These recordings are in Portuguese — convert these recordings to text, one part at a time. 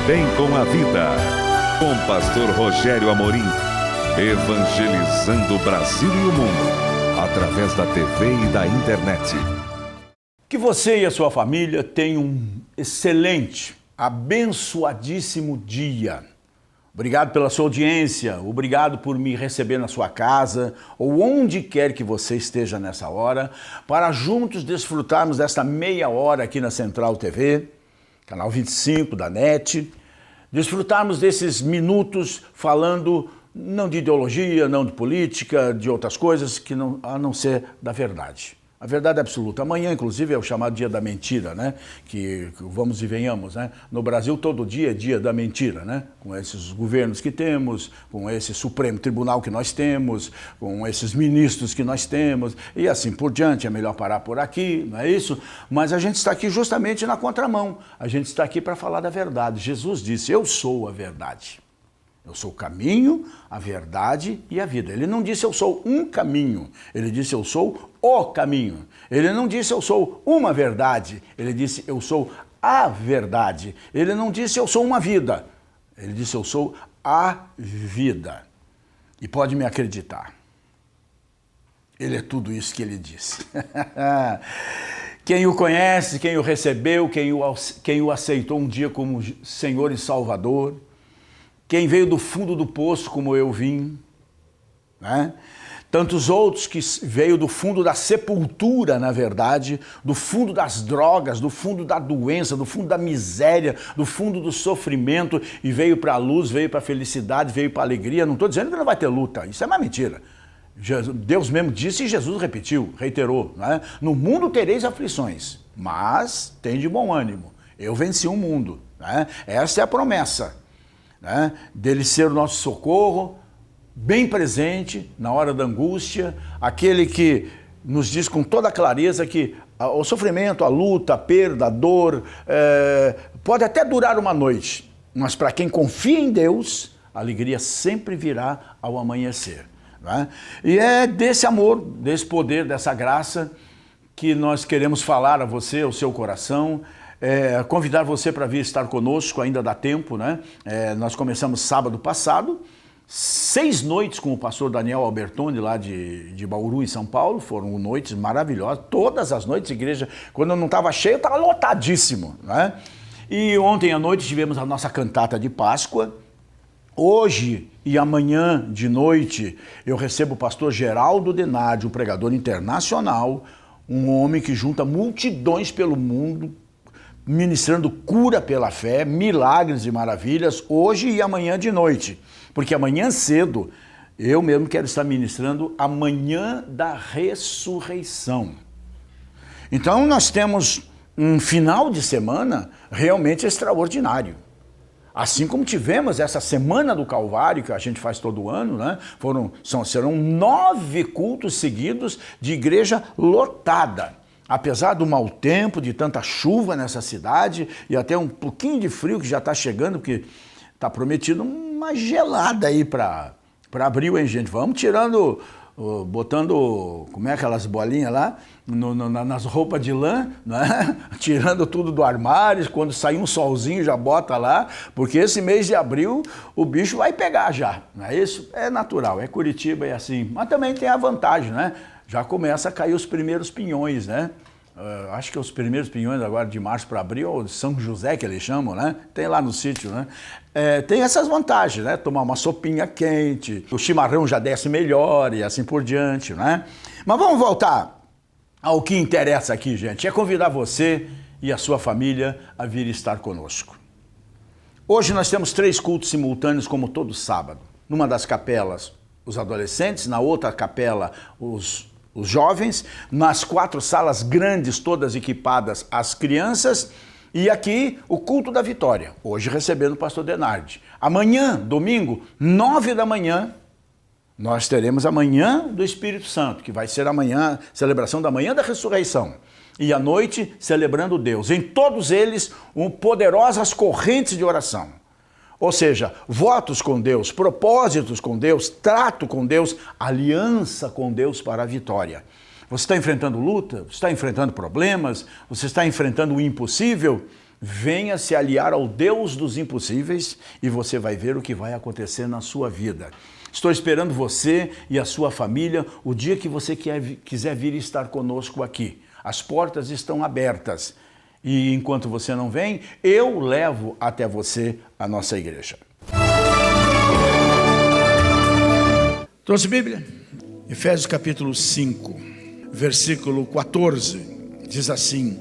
Bem com a Vida, com pastor Rogério Amorim, evangelizando o Brasil e o mundo, através da TV e da internet. Que você e a sua família tenham um excelente, abençoadíssimo dia. Obrigado pela sua audiência, obrigado por me receber na sua casa ou onde quer que você esteja nessa hora, para juntos desfrutarmos desta meia hora aqui na Central TV, canal 25 da NET, desfrutarmos desses minutos falando não de ideologia, não de política, de outras coisas, a não ser da verdade. A verdade absoluta. Amanhã, inclusive, é o chamado dia da mentira, né? Que vamos e venhamos, né? No Brasil, todo dia é dia da mentira, né? Com esses governos que temos, com esse Supremo Tribunal que nós temos, com esses ministros que nós temos, e assim por diante. É melhor parar por aqui, não é isso? Mas a gente está aqui justamente na contramão. A gente está aqui para falar da verdade. Jesus disse, eu sou a verdade. Eu sou o caminho, a verdade e a vida. Ele não disse eu sou um caminho, ele disse eu sou o caminho. Ele não disse eu sou uma verdade, ele disse eu sou a verdade. Ele não disse eu sou uma vida, ele disse eu sou a vida. E pode me acreditar, ele é tudo isso que ele disse. Quem o conhece, quem o recebeu, quem o aceitou um dia como Senhor e Salvador, quem veio do fundo do poço como eu vim, né? Tantos outros que veio do fundo da sepultura, na verdade, do fundo das drogas, do fundo da doença, do fundo da miséria, do fundo do sofrimento e veio para a luz, veio para a felicidade, veio para a alegria. Não estou dizendo que não vai ter luta, isso é uma mentira. Deus mesmo disse e Jesus repetiu, reiterou, né? No mundo tereis aflições, mas tem de bom ânimo, eu venci o mundo, né? Essa é a promessa, né? Dele ser o nosso socorro, bem presente na hora da angústia, aquele que nos diz com toda clareza que o sofrimento, a luta, a perda, a dor, pode até durar uma noite, mas para quem confia em Deus, a alegria sempre virá ao amanhecer, né? E é desse amor, desse poder, dessa graça que nós queremos falar a você, ao seu coração, convidar você para vir estar conosco, ainda dá tempo, né? Nós começamos sábado passado, 6 noites com o pastor Daniel Albertoni, lá de Bauru, em São Paulo. Foram noites maravilhosas, todas as noites, a igreja, quando não estava cheia, estava lotadíssimo, né? E ontem à noite tivemos a nossa cantata de Páscoa. Hoje e amanhã de noite eu recebo o pastor Geraldo Denardi, um pregador internacional, um homem que junta multidões pelo mundo, ministrando cura pela fé, milagres e maravilhas, hoje e amanhã de noite. Porque amanhã cedo, eu mesmo quero estar ministrando a manhã da ressurreição. Então nós temos um final de semana realmente extraordinário. Assim como tivemos essa Semana do Calvário, que a gente faz todo ano, né? Serão 9 cultos seguidos de igreja lotada. Apesar do mau tempo, de tanta chuva nessa cidade e até um pouquinho de frio que já está chegando, porque está prometido uma gelada aí para abril, hein, gente? Vamos tirando, botando, como é aquelas bolinhas lá, nas roupas de lã, né? Tirando tudo do armário, quando sair um solzinho já bota lá, porque esse mês de abril o bicho vai pegar já, não é isso? É natural, é Curitiba, é assim. Mas também tem a vantagem, né? Já começa a cair os primeiros pinhões, né? Acho que os primeiros pinhões agora de março para abril, São José que eles chamam, né? Tem lá no sítio, né? Tem essas vantagens, né? Tomar uma sopinha quente, o chimarrão já desce melhor e assim por diante, né? Mas vamos voltar ao que interessa aqui, gente. É convidar você e a sua família a vir estar conosco. Hoje nós temos 3 cultos simultâneos como todo sábado. Numa das capelas, os adolescentes, na outra capela, os jovens, nas 4 salas grandes, todas equipadas, as crianças, e aqui o culto da vitória, hoje recebendo o pastor Denardi. Amanhã, domingo, 9 da manhã, nós teremos a manhã do Espírito Santo, que vai ser amanhã, celebração da manhã da ressurreição. E à noite, celebrando Deus. Em todos eles, poderosas correntes de oração. Ou seja, votos com Deus, propósitos com Deus, trato com Deus, aliança com Deus para a vitória. Você está enfrentando luta? Você está enfrentando problemas? Você está enfrentando o impossível? venha se aliar ao Deus dos impossíveis e você vai ver o que vai acontecer na sua vida. Estou esperando você e a sua família o dia que você quiser vir estar conosco aqui. As portas estão abertas e enquanto você não vem, eu levo até você a nossa igreja. Trouxe Bíblia? Efésios capítulo 5, versículo 14, diz assim: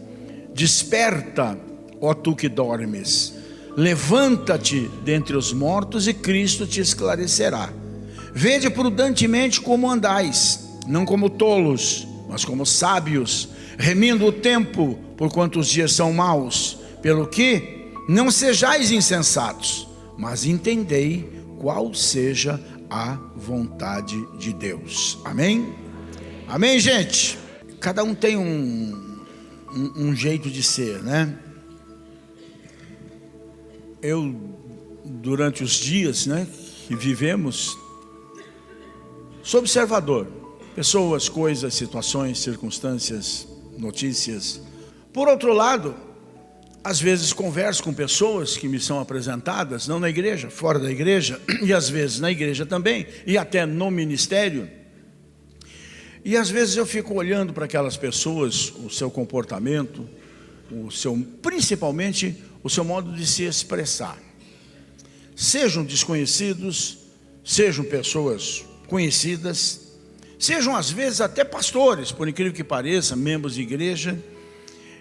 desperta, ó tu que dormes, levanta-te dentre os mortos e Cristo te esclarecerá. Vede prudentemente como andais, não como tolos, mas como sábios, remindo o tempo, porquanto os dias são maus. Pelo que não sejais insensatos, mas entendei qual seja a vontade de Deus. Amém? Amém, gente? Cada um tem um jeito de ser, né? Eu, durante os dias, né, que vivemos, sou observador. Pessoas, coisas, situações, circunstâncias, notícias. Por outro lado, às vezes converso com pessoas que me são apresentadas, não na igreja, fora da igreja, e às vezes na igreja também, e até no ministério. E às vezes eu fico olhando para aquelas pessoas, o seu comportamento, principalmente o seu modo de se expressar. Sejam desconhecidos, sejam pessoas conhecidas, sejam às vezes até pastores, por incrível que pareça, membros de igreja,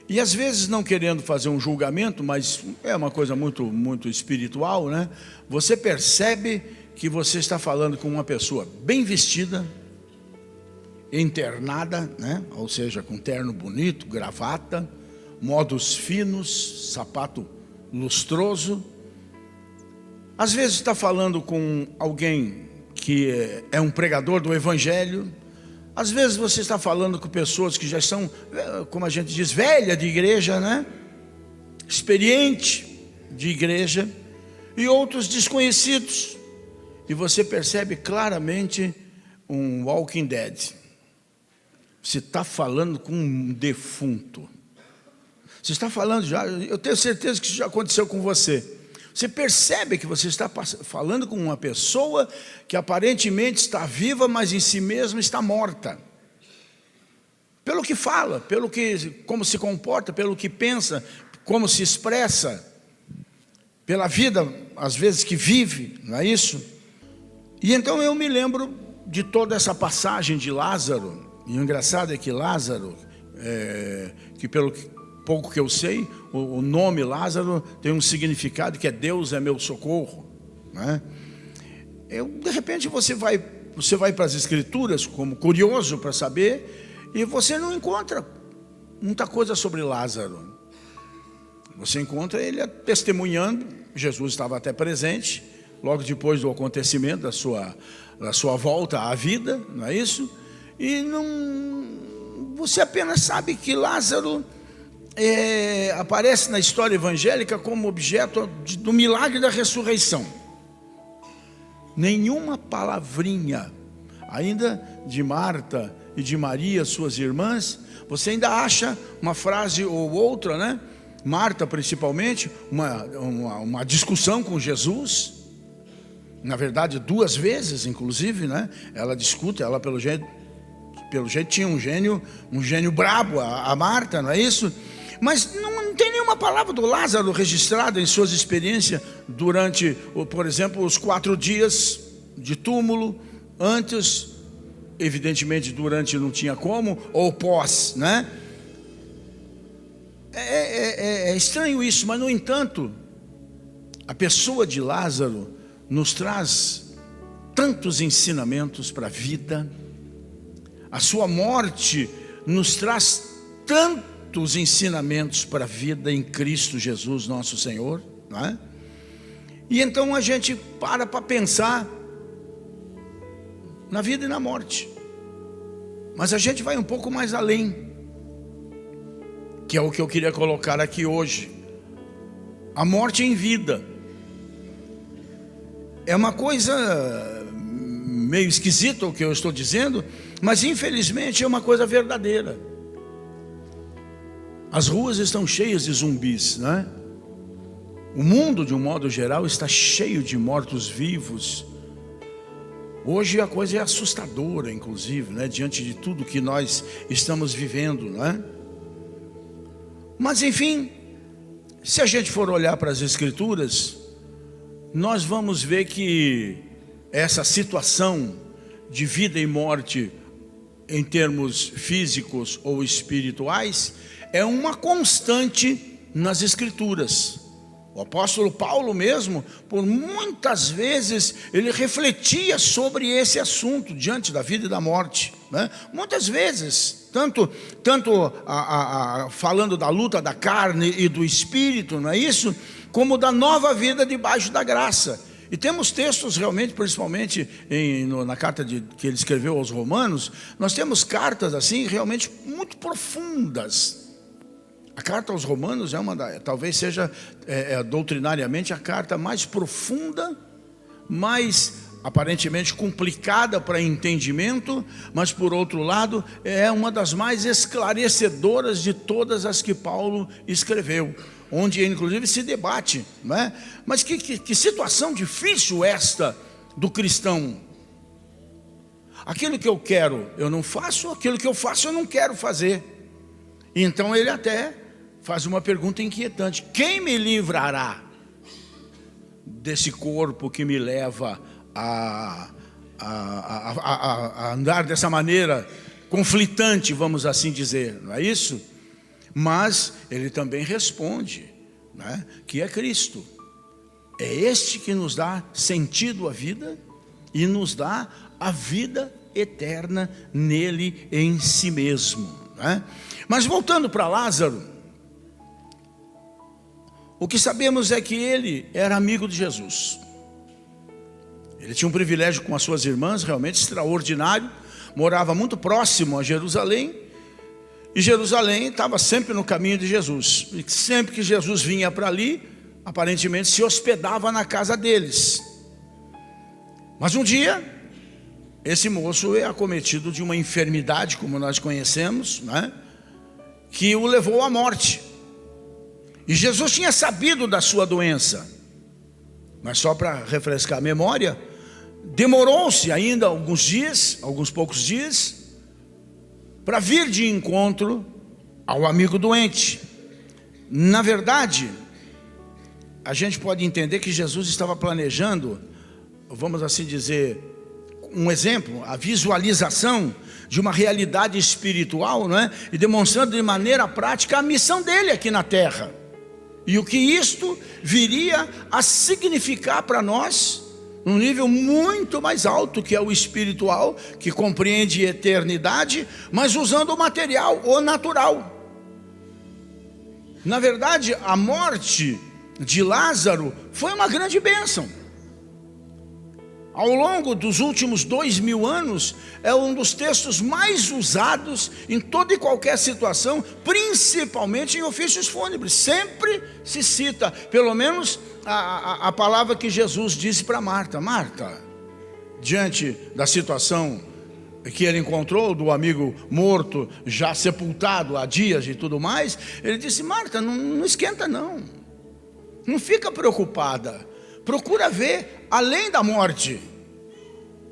e às vezes não querendo fazer um julgamento, mas é uma coisa muito espiritual, né? Você percebe que você está falando com uma pessoa bem vestida, internada, né? Ou seja, com terno bonito, gravata, modos finos, sapato lustroso. Às vezes está falando com alguém que é um pregador do evangelho. Às vezes você está falando com pessoas que já são, como a gente diz, velha de igreja, né? Experiente de igreja, e outros desconhecidos. E você percebe claramente um Walking Dead. Você está falando com um defunto. Você está falando já, eu tenho certeza que isso já aconteceu com você. Você percebe que você está falando com uma pessoa que aparentemente está viva, mas em si mesma está morta. Pelo que fala, como se comporta, pelo que pensa, como se expressa, pela vida, às vezes, que vive, não é isso? E então eu me lembro de toda essa passagem de Lázaro. E o engraçado é que Lázaro, que pelo pouco que eu sei, o nome Lázaro tem um significado que é Deus é meu socorro, né? De repente você vai para as escrituras como curioso para saber, e você não encontra muita coisa sobre Lázaro. Você encontra ele testemunhando. Jesus estava até presente logo depois do acontecimento da sua volta à vida, não é isso? E você apenas sabe que Lázaro aparece na história evangélica como objeto do milagre da ressurreição. Nenhuma palavrinha ainda de Marta e de Maria, suas irmãs. Você ainda acha uma frase ou outra, né? Marta principalmente, uma discussão com Jesus. Na verdade 2 vezes inclusive, né? Ela discute, ela pelo jeito tinha um gênio brabo, a Marta, não é isso? Mas não tem nenhuma palavra do Lázaro registrada em suas experiências durante, por exemplo, os 4 dias de túmulo, antes, evidentemente durante não tinha como, ou pós, né? É estranho isso, mas no entanto, a pessoa de Lázaro nos traz tantos ensinamentos para a vida. A sua morte nos traz tantos ensinamentos para a vida em Cristo Jesus, nosso Senhor, não é? E então a gente para pensar na vida e na morte. Mas a gente vai um pouco mais além, que é o que eu queria colocar aqui hoje. A morte em vida. É uma coisa meio esquisita o que eu estou dizendo, mas infelizmente é uma coisa verdadeira. As ruas estão cheias de zumbis, né? O mundo, de um modo geral, está cheio de mortos-vivos. Hoje a coisa é assustadora, inclusive, né? Diante de tudo que nós estamos vivendo, né? Mas enfim, se a gente for olhar para as Escrituras, nós vamos ver que essa situação de vida e morte, em termos físicos ou espirituais, é uma constante nas Escrituras. O apóstolo Paulo mesmo, por muitas vezes, ele refletia sobre esse assunto diante da vida e da morte, né? Muitas vezes, tanto falando da luta da carne e do espírito, não é isso? Como da nova vida debaixo da graça. E temos textos realmente, principalmente na carta que ele escreveu aos Romanos, nós temos cartas assim realmente muito profundas. A carta aos Romanos talvez seja doutrinariamente a carta mais profunda, mais aparentemente complicada para entendimento, mas por outro lado é uma das mais esclarecedoras de todas as que Paulo escreveu, onde inclusive se debate, não é? Mas que situação difícil esta do cristão. Aquilo que eu quero eu não faço, aquilo que eu faço eu não quero fazer. Então ele até faz uma pergunta inquietante: quem me livrará desse corpo que me leva a andar dessa maneira conflitante, vamos assim dizer, não é isso? Mas ele também responde, né, que é Cristo. É este que nos dá sentido à vida e nos dá a vida eterna nele em si mesmo, né? Mas voltando para Lázaro, o que sabemos é que ele era amigo de Jesus. Ele tinha um privilégio com as suas irmãs, realmente extraordinário. Morava muito próximo a Jerusalém. E Jerusalém estava sempre no caminho de Jesus. E sempre que Jesus vinha para ali, aparentemente se hospedava na casa deles. Mas um dia, esse moço é acometido de uma enfermidade, como nós conhecemos, né, que o levou à morte. E Jesus tinha sabido da sua doença, mas só para refrescar a memória, demorou-se ainda alguns poucos dias, para vir de encontro ao amigo doente. Na verdade, a gente pode entender que Jesus estava planejando, vamos assim dizer, um exemplo, a visualização de uma realidade espiritual, não é? E demonstrando de maneira prática a missão dele aqui na terra. E o que isto viria a significar para nós, num nível muito mais alto, que é o espiritual, que compreende eternidade, mas usando o material, o natural. Na verdade, a morte de Lázaro foi uma grande bênção. Ao longo dos últimos 2000 anos, é um dos textos mais usados em toda e qualquer situação, principalmente em ofícios fúnebres. Sempre se cita, pelo menos, a palavra que Jesus disse para Marta. Marta, diante da situação que ele encontrou, do amigo morto, já sepultado há dias e tudo mais, ele disse: Marta, não esquenta não, não fica preocupada. Procura ver além da morte,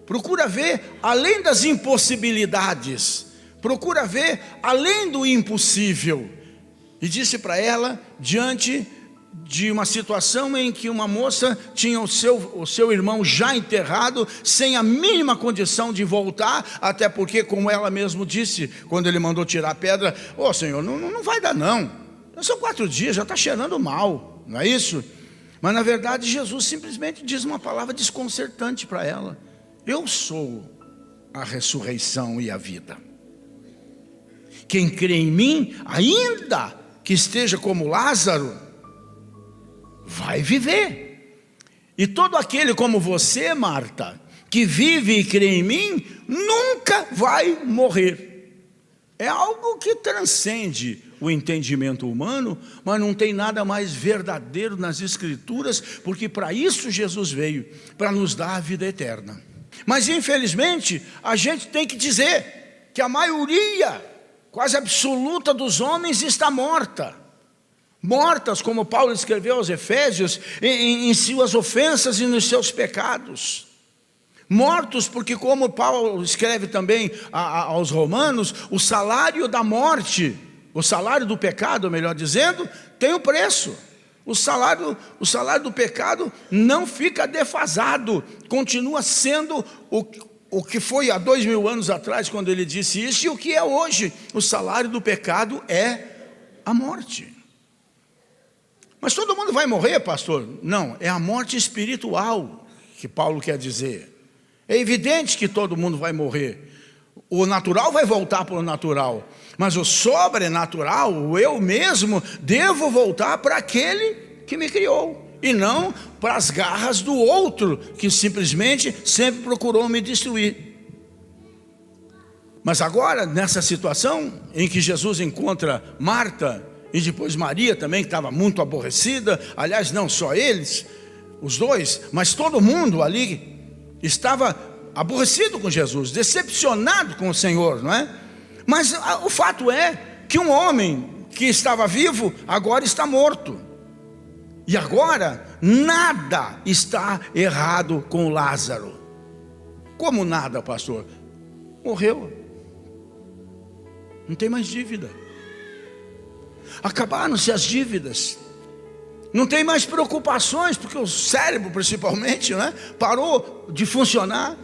procura ver além das impossibilidades, procura ver além do impossível. E disse para ela, diante de uma situação em que uma moça tinha o seu irmão já enterrado, sem a mínima condição de voltar, até porque, como ela mesmo disse, quando ele mandou tirar a pedra: ô Senhor, não vai dar não, são 4 dias, já está cheirando mal, não é isso? Mas na verdade Jesus simplesmente diz uma palavra desconcertante para ela: eu sou a ressurreição e a vida. Quem crê em mim, ainda que esteja como Lázaro, vai viver. E todo aquele como você, Marta, que vive e crê em mim, nunca vai morrer. É algo que transcende o entendimento humano, mas não tem nada mais verdadeiro nas Escrituras, porque para isso Jesus veio, para nos dar a vida eterna. Mas infelizmente, a gente tem que dizer que a maioria, quase absoluta dos homens, está morta. mortas, como Paulo escreveu aos Efésios, em suas ofensas e nos seus pecados. Mortos porque, como Paulo escreve também aos Romanos, o salário da morte, o salário do pecado, melhor dizendo, tem um preço. O salário do pecado não fica defasado, continua sendo o que foi há 2000 anos atrás, quando ele disse isso, e o que é hoje. O salário do pecado é a morte. Mas todo mundo vai morrer, pastor? Não, é a morte espiritual que Paulo quer dizer. É evidente que todo mundo vai morrer. O natural vai voltar para o natural, mas o sobrenatural, o eu mesmo, devo voltar para aquele que me criou, e não para as garras do outro, que simplesmente sempre procurou me destruir. Mas agora, nessa situação em que Jesus encontra Marta, e depois Maria também, que estava muito aborrecida, aliás, não só eles, os dois, mas todo mundo ali estava aborrecido com Jesus, decepcionado com o Senhor, não é? Mas o fato é que um homem que estava vivo, agora está morto. E agora, nada está errado com Lázaro. Como nada, pastor? Morreu. Não tem mais dívida. Acabaram-se as dívidas. Não tem mais preocupações, porque o cérebro, principalmente, né, parou de funcionar.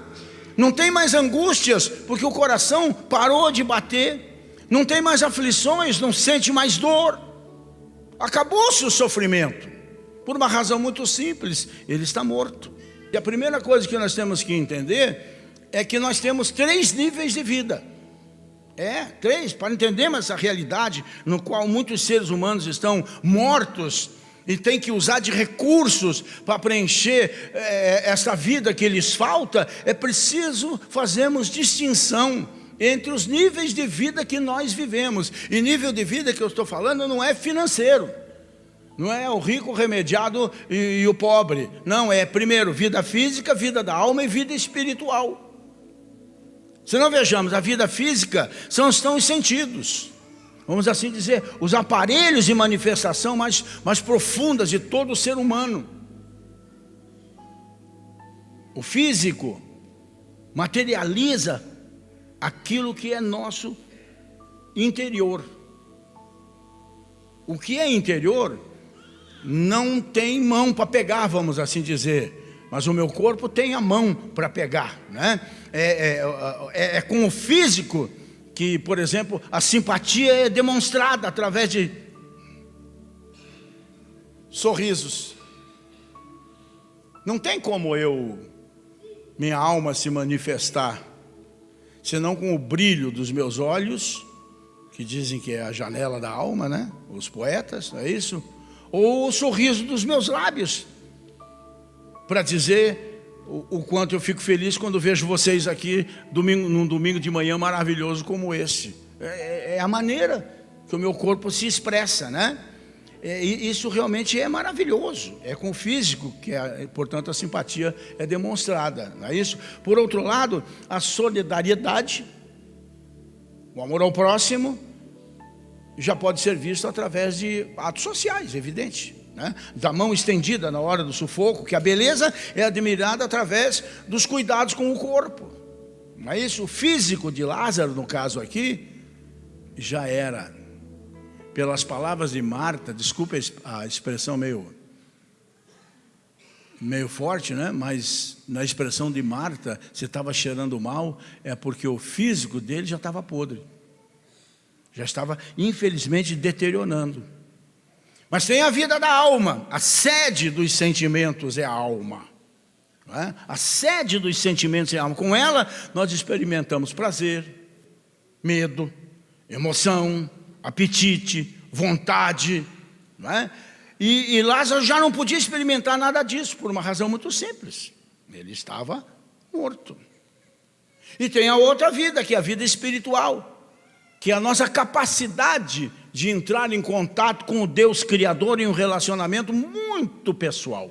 Não tem mais angústias, porque o coração parou de bater. Não tem mais aflições, não sente mais dor. Acabou-se o sofrimento. Por uma razão muito simples, ele está morto. E a primeira coisa que nós temos que entender é que nós temos 3 níveis de vida. 3, para entendermos essa realidade no qual muitos seres humanos estão mortos e têm que usar de recursos para preencher essa vida que lhes falta, é preciso fazermos distinção entre os níveis de vida que nós vivemos. E nível de vida que eu estou falando não é financeiro, não é o rico, o remediado e o pobre. Não, é primeiro vida física, vida da alma e vida espiritual. Se não vejamos, a vida física estão os sentidos, vamos assim dizer, os aparelhos de manifestação mais profundas de todo o ser humano. O físico materializa aquilo que é nosso interior. O que é interior não tem mão para pegar, vamos assim dizer, mas o meu corpo tem a mão para pegar, né? É com o físico que, por exemplo, a simpatia é demonstrada através de sorrisos. Não tem como minha alma se manifestar, senão com o brilho dos meus olhos, que dizem que é a janela da alma, né? Os poetas, não é isso? Ou o sorriso dos meus lábios, para dizer o quanto eu fico feliz quando vejo vocês aqui num domingo de manhã maravilhoso como esse. É a maneira que o meu corpo se expressa, né? Isso realmente é maravilhoso. É com o físico que, portanto, a simpatia é demonstrada, não é isso? Por outro lado, a solidariedade, o amor ao próximo, já pode ser visto através de atos sociais, evidente, né? Da mão estendida na hora do sufoco, que a beleza é admirada através dos cuidados com o corpo. Não é isso? O físico de Lázaro, no caso aqui, já era, pelas palavras de Marta, desculpa a expressão meio forte, né? Mas na expressão de Marta, se estava cheirando mal, é porque o físico dele já estava podre, já estava infelizmente deteriorando. Mas tem a vida da alma, a sede dos sentimentos é a alma, não é? A sede dos sentimentos é a alma. Com ela nós experimentamos prazer, medo, emoção, apetite, vontade, não é? E Lázaro já não podia experimentar nada disso, por uma razão muito simples: ele estava morto. E tem a outra vida, que é a vida espiritual, que é a nossa capacidade de entrar em contato com o Deus Criador em um relacionamento muito pessoal.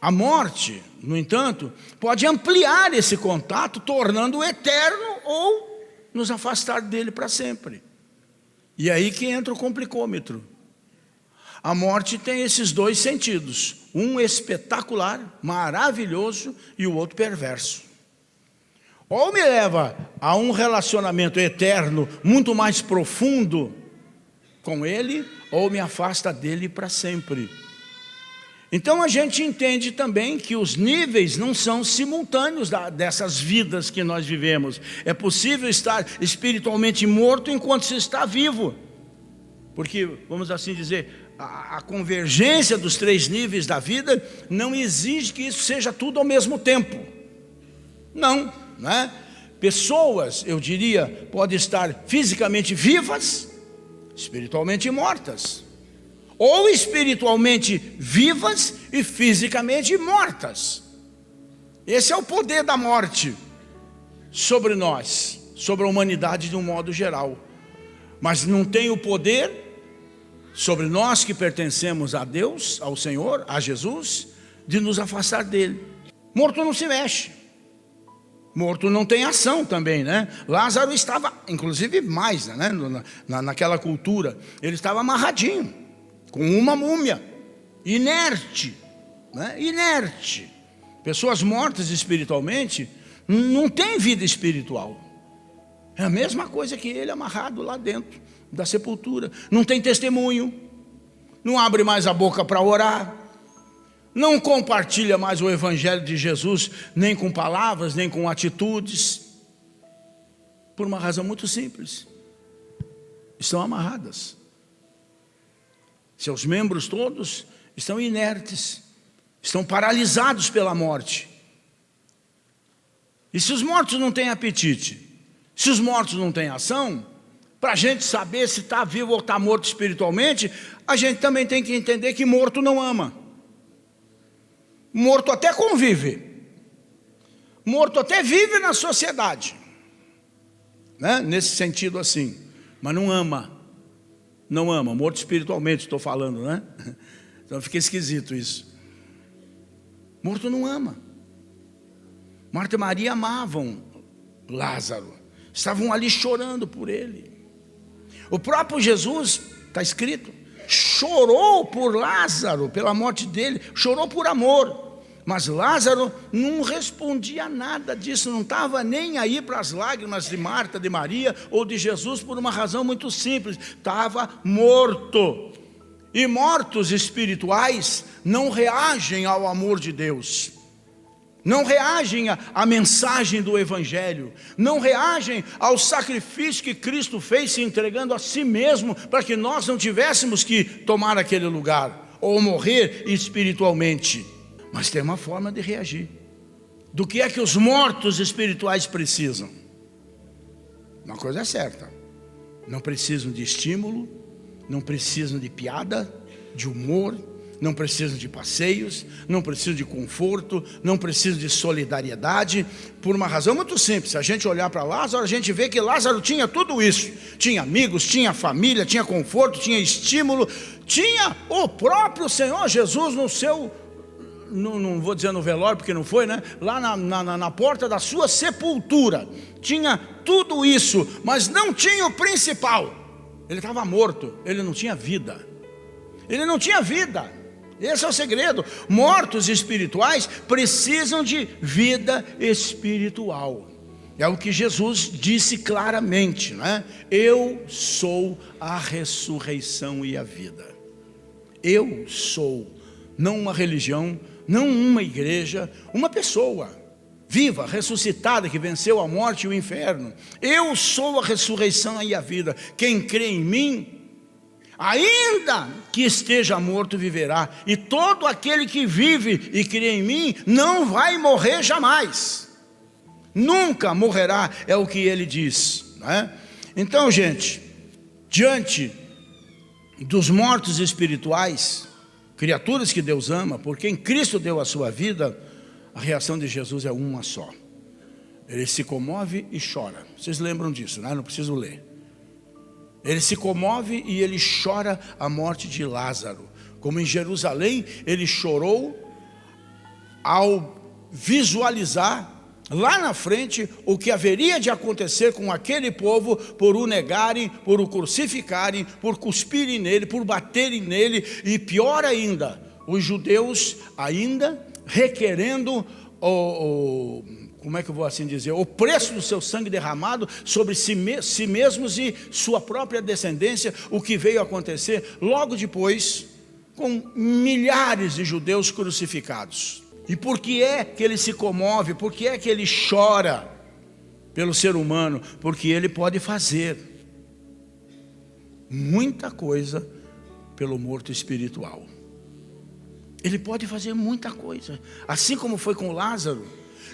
A morte, no entanto, pode ampliar esse contato, tornando-o eterno, ou nos afastar dele para sempre. E aí que entra o complicômetro. A morte tem esses dois sentidos, um espetacular, maravilhoso, e o outro perverso. Ou me leva a um relacionamento eterno, muito mais profundo com Ele, ou me afasta dele para sempre. Então a gente entende também que os níveis não são simultâneos dessas vidas que nós vivemos. É possível estar espiritualmente morto enquanto se está vivo. Porque, vamos assim dizer, a convergência dos três níveis da vida não exige que isso seja tudo ao mesmo tempo. Não é? Pessoas, eu diria, podem estar fisicamente vivas, espiritualmente mortas. Ou espiritualmente vivas e fisicamente mortas. Esse é o poder da morte sobre nós, sobre a humanidade de um modo geral. Mas não tem o poder sobre nós que pertencemos a Deus, ao Senhor, a Jesus, de nos afastar dele. Morto não se mexe. Morto não tem ação também, né? Lázaro estava, inclusive mais, né? Naquela cultura, ele estava amarradinho, com uma múmia, inerte, né? Inerte. Pessoas mortas espiritualmente não têm vida espiritual. É a mesma coisa que ele amarrado lá dentro da sepultura. Não tem testemunho, não abre mais a boca para orar, não compartilha mais o evangelho de Jesus, nem com palavras, nem com atitudes, por uma razão muito simples: estão amarradas. Seus membros todos estão inertes, estão paralisados pela morte. E se os mortos não têm apetite, se os mortos não têm ação, para a gente saber se está vivo ou está morto espiritualmente, a gente também tem que entender que morto não ama. Morto até convive, morto até vive na sociedade, né? Nesse sentido assim, mas não ama. Não ama, morto espiritualmente estou falando, né? Então fica esquisito isso. Morto não ama. Marta e Maria amavam Lázaro, estavam ali chorando por ele. O próprio Jesus, está escrito, chorou por Lázaro, pela morte dele, chorou por amor. Mas Lázaro não respondia nada disso, não estava nem aí para as lágrimas de Marta, de Maria ou de Jesus, por uma razão muito simples: estava morto. E mortos espirituais não reagem ao amor de Deus, não reagem à mensagem do Evangelho, não reagem ao sacrifício que Cristo fez, se entregando a si mesmo, para que nós não tivéssemos que tomar aquele lugar, ou morrer espiritualmente. Mas tem uma forma de reagir. Do que é que os mortos espirituais precisam? Uma coisa é certa: não precisam de estímulo, não precisam de piada, de humor, não precisam de passeios, não precisam de conforto, não precisam de solidariedade, por uma razão muito simples. Se a gente olhar para Lázaro, a gente vê que Lázaro tinha tudo isso. Tinha amigos, tinha família, tinha conforto, tinha estímulo, tinha o próprio Senhor Jesus no seu... Não vou dizer no velório, porque não foi, né? Lá na porta da sua sepultura. Tinha tudo isso, mas não tinha o principal. Ele estava morto, ele não tinha vida. Ele não tinha vida. Esse é o segredo. Mortos espirituais precisam de vida espiritual. É o que Jesus disse claramente, né? Eu sou a ressurreição e a vida. Eu sou, não uma religião, não uma igreja, uma pessoa viva, ressuscitada, que venceu a morte e o inferno. Eu sou a ressurreição e a vida. Quem crê em mim, ainda que esteja morto, viverá. E todo aquele que vive e crê em mim não vai morrer jamais, nunca morrerá, é o que ele diz, né? Então, gente, diante dos mortos espirituais, criaturas que Deus ama, por quem Cristo deu a sua vida, a reação de Jesus é uma só: ele se comove e chora. Vocês lembram disso, né? Não preciso ler. Ele se comove e ele chora a morte de Lázaro. Como em Jerusalém, ele chorou ao visualizar lá na frente, o que haveria de acontecer com aquele povo por o negarem, por o crucificarem, por cuspirem nele, por baterem nele, e pior ainda, os judeus ainda requerendo como é que eu vou assim dizer, o preço do seu sangue derramado sobre si mesmos e sua própria descendência, o que veio acontecer logo depois, com milhares de judeus crucificados. E por que é que ele se comove? Por que é que ele chora pelo ser humano? Porque ele pode fazer muita coisa pelo morto espiritual. Ele pode fazer muita coisa, assim como foi com Lázaro.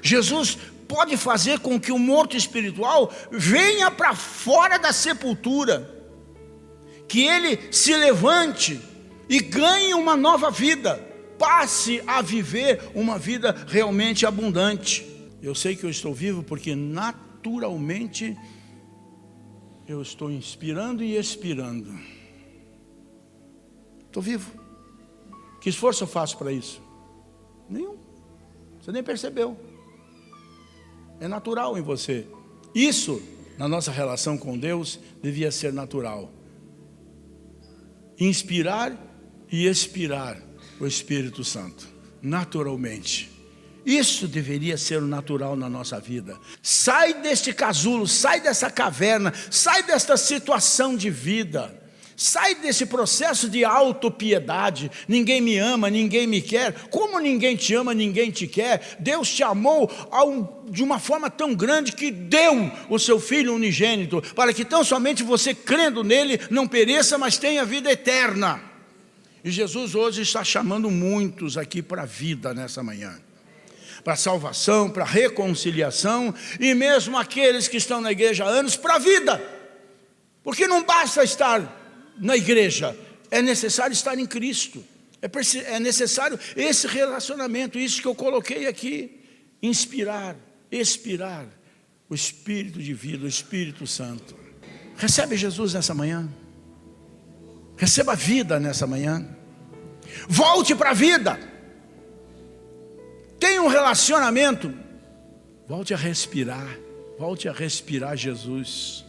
Jesus pode fazer com que o morto espiritual venha para fora da sepultura, que ele se levante e ganhe uma nova vida, passe a viver uma vida realmente abundante. Eu sei que eu estou vivo porque naturalmente eu estou inspirando e expirando. Estou vivo. Que esforço eu faço para isso? Nenhum. Você nem percebeu. É natural em você. Isso, na nossa relação com Deus, devia ser natural. Inspirar e expirar o Espírito Santo, naturalmente. Isso deveria ser o natural na nossa vida. Sai deste casulo, sai dessa caverna, sai desta situação de vida. Sai desse processo de autopiedade. Ninguém me ama, ninguém me quer. Como ninguém te ama, ninguém te quer. Deus te amou de uma forma tão grande que deu o seu Filho unigênito, para que tão somente você, crendo nele, não pereça, mas tenha vida eterna. E Jesus hoje está chamando muitos aqui para a vida nessa manhã, para a salvação, para a reconciliação, e mesmo aqueles que estão na igreja há anos, para a vida. Porque não basta estar na igreja, é necessário estar em Cristo, é necessário esse relacionamento, isso que eu coloquei aqui, inspirar, expirar o Espírito de vida, o Espírito Santo. Recebe Jesus nessa manhã, receba vida nessa manhã, volte para a vida, tenha um relacionamento, volte a respirar Jesus.